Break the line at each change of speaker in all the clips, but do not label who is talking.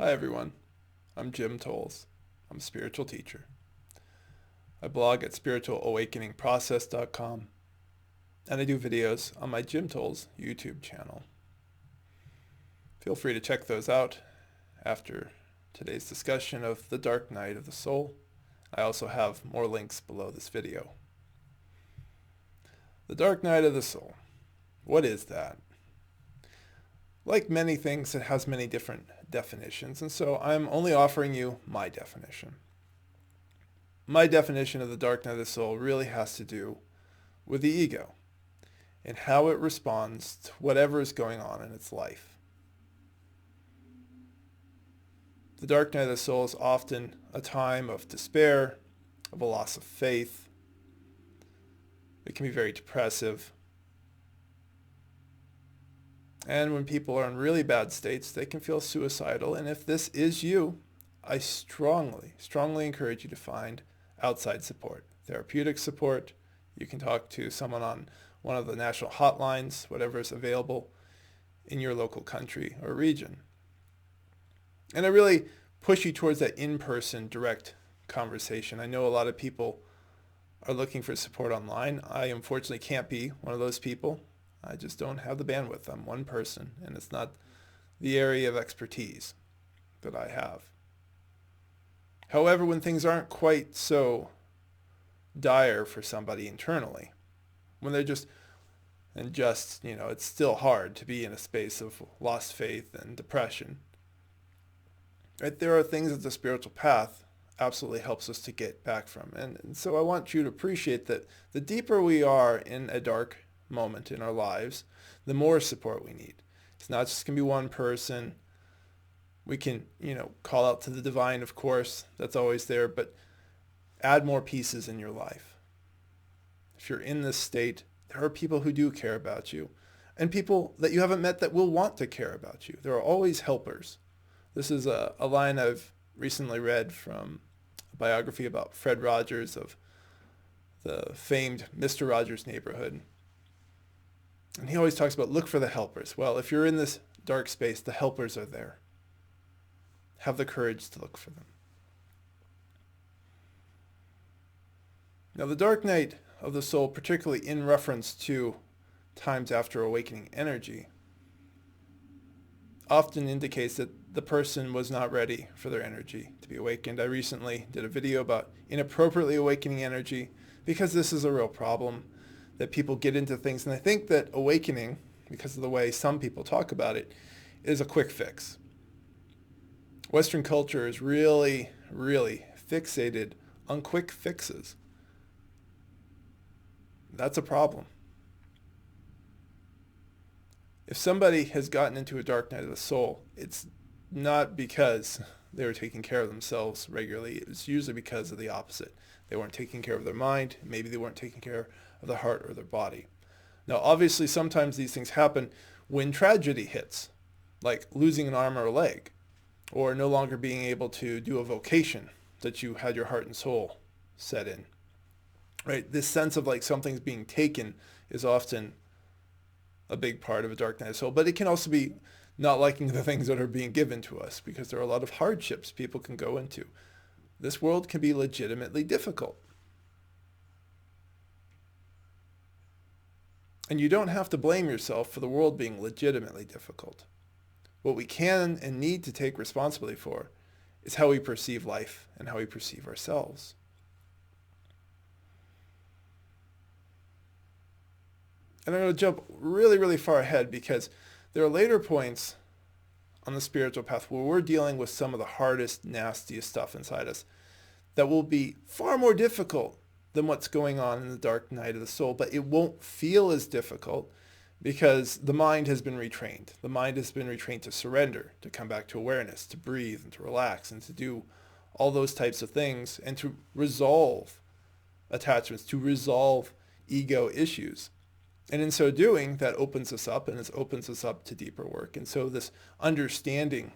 Hi everyone, I'm Jim Tolles. I'm a spiritual teacher. I blog at spiritualawakeningprocess.com and I do videos on my Jim Tolles YouTube channel. Feel free to check those out after today's discussion of the dark night of the soul. I also have more links below this video. The dark night of the soul. What is that? Like many things, it has many different definitions, and so I'm only offering you my definition. My definition of the dark night of the soul really has to do with the ego and how it responds to whatever is going on in its life. The dark night of the soul is often a time of despair, of a loss of faith. It can be very depressive. And when people are in really bad states, they can feel suicidal. And if this is you, I strongly, strongly encourage you to find outside support, therapeutic support. You can talk to someone on one of the national hotlines, whatever is available in your local country or region. And I really push you towards that in-person direct conversation. I know a lot of people are looking for support online. I unfortunately can't be one of those people. I just don't have the bandwidth. I'm one person, and it's not the area of expertise that I have. However, when things aren't quite so dire for somebody internally, when they're it's still hard to be in a space of lost faith and depression. Right? There are things that the spiritual path absolutely helps us to get back from. And so I want you to appreciate that the deeper we are in a dark moment in our lives, the more support we need. It's not just going to be one person. We can, call out to the divine, of course. That's always there, but add more pieces in your life. If you're in this state, there are people who do care about you and people that you haven't met that will want to care about you. There are always helpers. This is a line I've recently read from a biography about Fred Rogers of the famed Mr. Rogers' Neighborhood. And he always talks about look for the helpers. Well, if you're in this dark space, the helpers are there. Have the courage to look for them. Now, the dark night of the soul, particularly in reference to times after awakening energy, often indicates that the person was not ready for their energy to be awakened. I recently did a video about inappropriately awakening energy because this is a real problem that people get into things. And I think that awakening, because of the way some people talk about it, is a quick fix. Western culture is really, really fixated on quick fixes. That's a problem. If somebody has gotten into a dark night of the soul, it's not because they were taking care of themselves regularly. It's usually because of the opposite. They weren't taking care of their mind. Maybe they weren't taking care of their heart or their body. Now, obviously, sometimes these things happen when tragedy hits, like losing an arm or a leg, or no longer being able to do a vocation that you had your heart and soul set in. Right? This sense of like something's being taken is often a big part of a dark night of the soul, but it can also be not liking the things that are being given to us because there are a lot of hardships people can go into. This world can be legitimately difficult. And you don't have to blame yourself for the world being legitimately difficult. What we can and need to take responsibility for is how we perceive life and how we perceive ourselves. And I'm going to jump really, really far ahead because there are later points on the spiritual path where we're dealing with some of the hardest, nastiest stuff inside us that will be far more difficult than what's going on in the dark night of the soul, but it won't feel as difficult because the mind has been retrained. The mind has been retrained to surrender, to come back to awareness, to breathe and to relax and to do all those types of things and to resolve attachments, to resolve ego issues. And in so doing, that opens us up, and it opens us up to deeper work. And so this understanding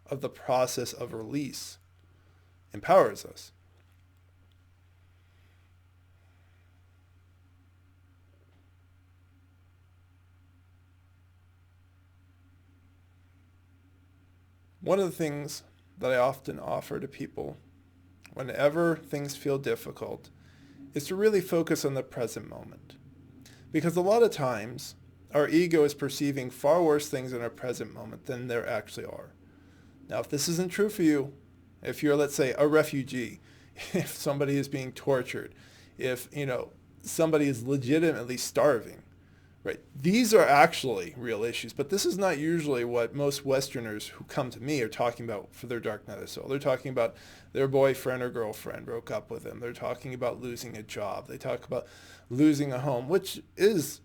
of the process of release empowers us. One of the things that I often offer to people whenever things feel difficult is to really focus on the present moment. Because a lot of times our ego is perceiving far worse things in our present moment than there actually are. Now, if this isn't true for you, if you're, let's say, a refugee, if somebody is being tortured, if, somebody is legitimately starving, right? These are actually real issues, but this is not usually what most Westerners who come to me are talking about for their dark night of the soul. They're talking about their boyfriend or girlfriend broke up with them. They're talking about losing a job. They talk about losing a home, which is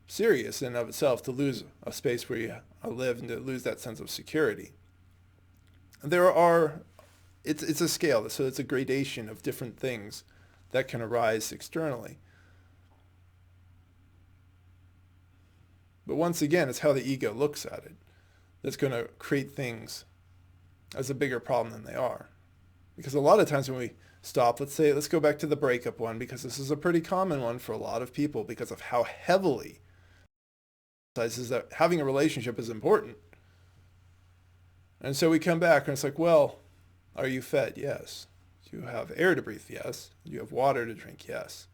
serious in and of itself, to lose a space where you live and to lose that sense of security. It's a scale, so it's a gradation of different things that can arise externally. But once again, it's how the ego looks at it that's going to create things as a bigger problem than they are. Because a lot of times when we stop, let's go back to the breakup one, because this is a pretty common one for a lot of people because of how heavily it emphasizes that having a relationship is important. And so we come back and it's like, well, are you fed? Yes. Do you have air to breathe? Yes. Do you have water to drink? Yes.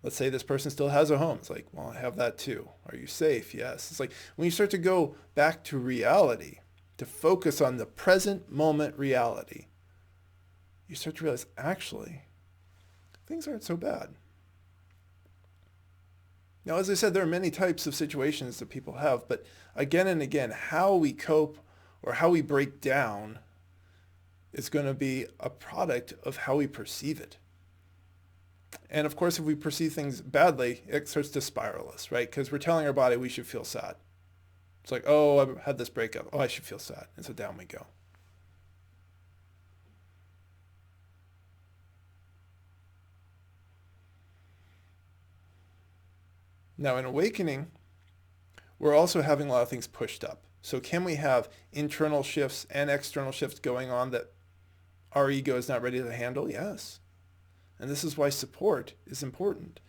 Let's say this person still has a home. It's like, well, I have that too. Are you safe? Yes. It's like when you start to go back to reality, to focus on the present moment reality, you start to realize, actually, things aren't so bad. Now, as I said, there are many types of situations that people have, but again and again, how we cope or how we break down is going to be a product of how we perceive it. And of course, if we perceive things badly, it starts to spiral us, right? Because we're telling our body we should feel sad. It's like, oh, I had this breakup. Oh, I should feel sad. And so down we go. Now, in awakening, we're also having a lot of things pushed up. So can we have internal shifts and external shifts going on that our ego is not ready to handle? Yes. And this is why support is important.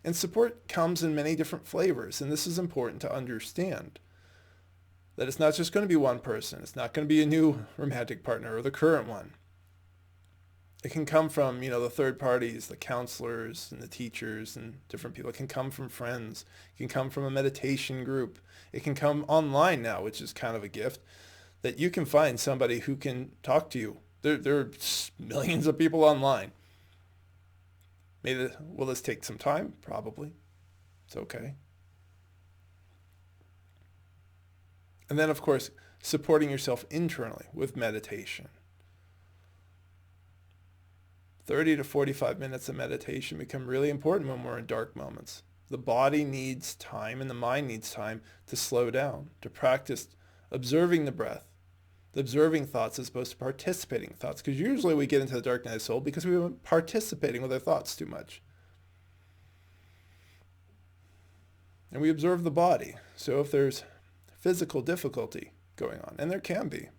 And support comes in many different flavors. And this is important to understand. That it's not just going to be one person. It's not going to be a new romantic partner or the current one. It can come from, the third parties, the counselors and the teachers and different people. It can come from friends. It can come from a meditation group. It can come online now, which is kind of a gift, that you can find somebody who can talk to you. There are millions of people online. Will this take some time? Probably. It's okay. And then, of course, supporting yourself internally with meditation. 30 to 45 minutes of meditation become really important when we're in dark moments. The body needs time and the mind needs time to slow down, to practice observing the breath, observing thoughts as opposed to participating in thoughts. Because usually we get into the dark night of the soul because we've been participating with our thoughts too much. And we observe the body. So if there's physical difficulty going on, and there can be,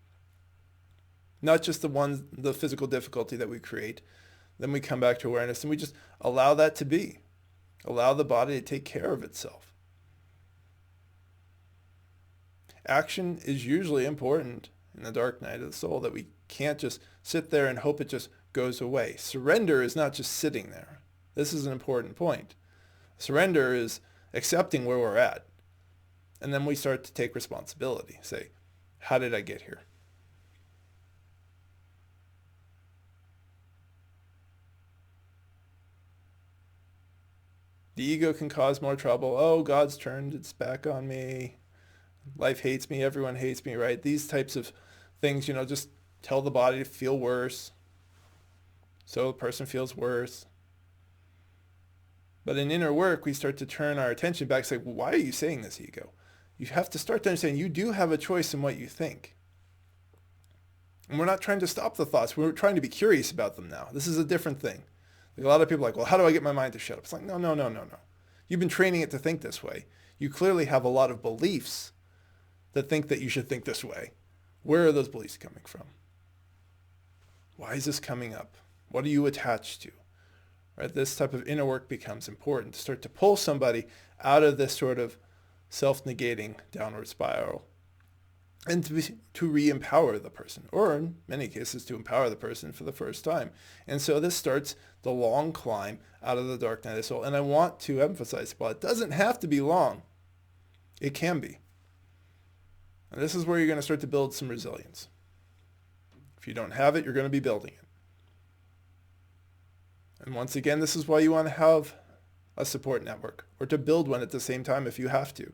not just the physical difficulty that we create, then we come back to awareness and we just allow that to be. Allow the body to take care of itself. Action is usually important in the dark night of the soul, that we can't just sit there and hope it just goes away. Surrender is not just sitting there. This is an important point. Surrender is accepting where we're at. And then we start to take responsibility. Say, how did I get here? The ego can cause more trouble. Oh, God's turned its back on me. Life hates me. Everyone hates me, right? These types of things, just tell the body to feel worse. So the person feels worse. But in inner work, we start to turn our attention back and say, well, why are you saying this, ego? You have to start to understand you do have a choice in what you think. And we're not trying to stop the thoughts. We're trying to be curious about them now. This is a different thing. Like a lot of people are like, well, how do I get my mind to shut up? It's like, no. You've been training it to think this way. You clearly have a lot of beliefs that think that you should think this way. Where are those beliefs coming from? Why is this coming up? What are you attached to? Right? This type of inner work becomes important to start to pull somebody out of this sort of self-negating downward spiral and to re-empower the person, or in many cases to empower the person for the first time. And so this starts the long climb out of the dark night of the soul. And I want to emphasize, well, it doesn't have to be long. It can be. And this is where you're going to start to build some resilience. If you don't have it, you're going to be building it. And once again, this is why you want to have a support network, or to build one at the same time if you have to.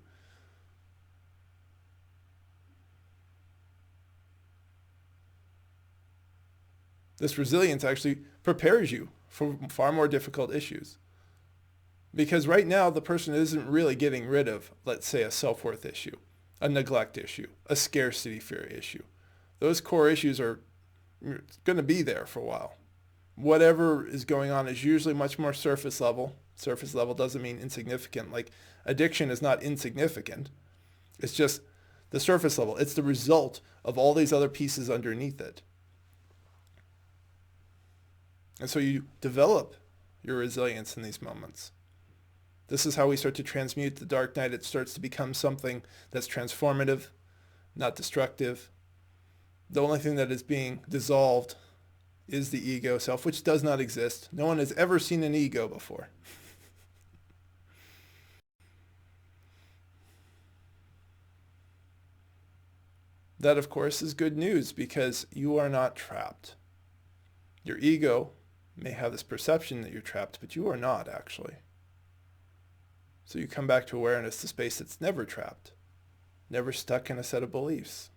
This resilience actually prepares you for far more difficult issues. Because right now, the person isn't really getting rid of, let's say, a self-worth issue, a neglect issue, a scarcity fear issue. Those core issues are going to be there for a while. Whatever is going on is usually much more surface level. Surface level doesn't mean insignificant. Like, addiction is not insignificant. It's just the surface level. It's the result of all these other pieces underneath it. And so you develop your resilience in these moments. This is how we start to transmute the dark night. It starts to become something that's transformative, not destructive. The only thing that is being dissolved is the ego self, which does not exist. No one has ever seen an ego before. That, of course, is good news because you are not trapped. Your ego may have this perception that you're trapped, but you are not actually. So you come back to awareness, the space that's never trapped, never stuck in a set of beliefs.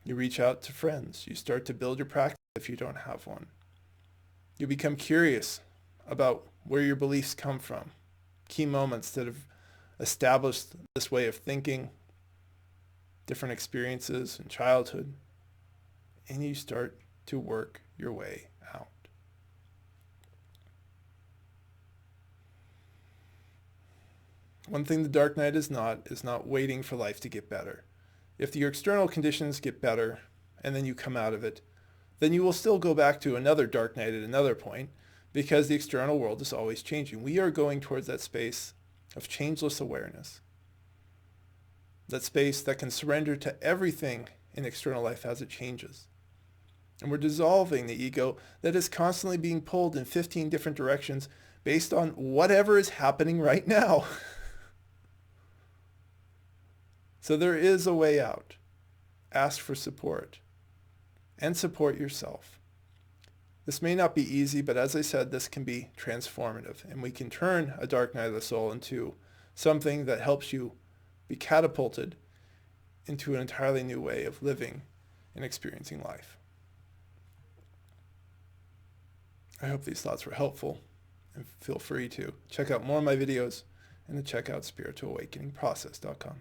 You reach out to friends. You start to build your practice if you don't have one. You become curious about where your beliefs come from, key moments that have established this way of thinking, different experiences in childhood, and you start to work your way out. One thing the dark night is not waiting for life to get better. If your external conditions get better and then you come out of it, then you will still go back to another dark night at another point because the external world is always changing. We are going towards that space of changeless awareness. That space that can surrender to everything in external life as it changes. And we're dissolving the ego that is constantly being pulled in 15 different directions based on whatever is happening right now. So there is a way out. Ask for support. And support yourself. This may not be easy, but as I said, this can be transformative. And we can turn a dark night of the soul into something that helps you be catapulted into an entirely new way of living and experiencing life. I hope these thoughts were helpful, and feel free to check out more of my videos and to check out spiritualawakeningprocess.com.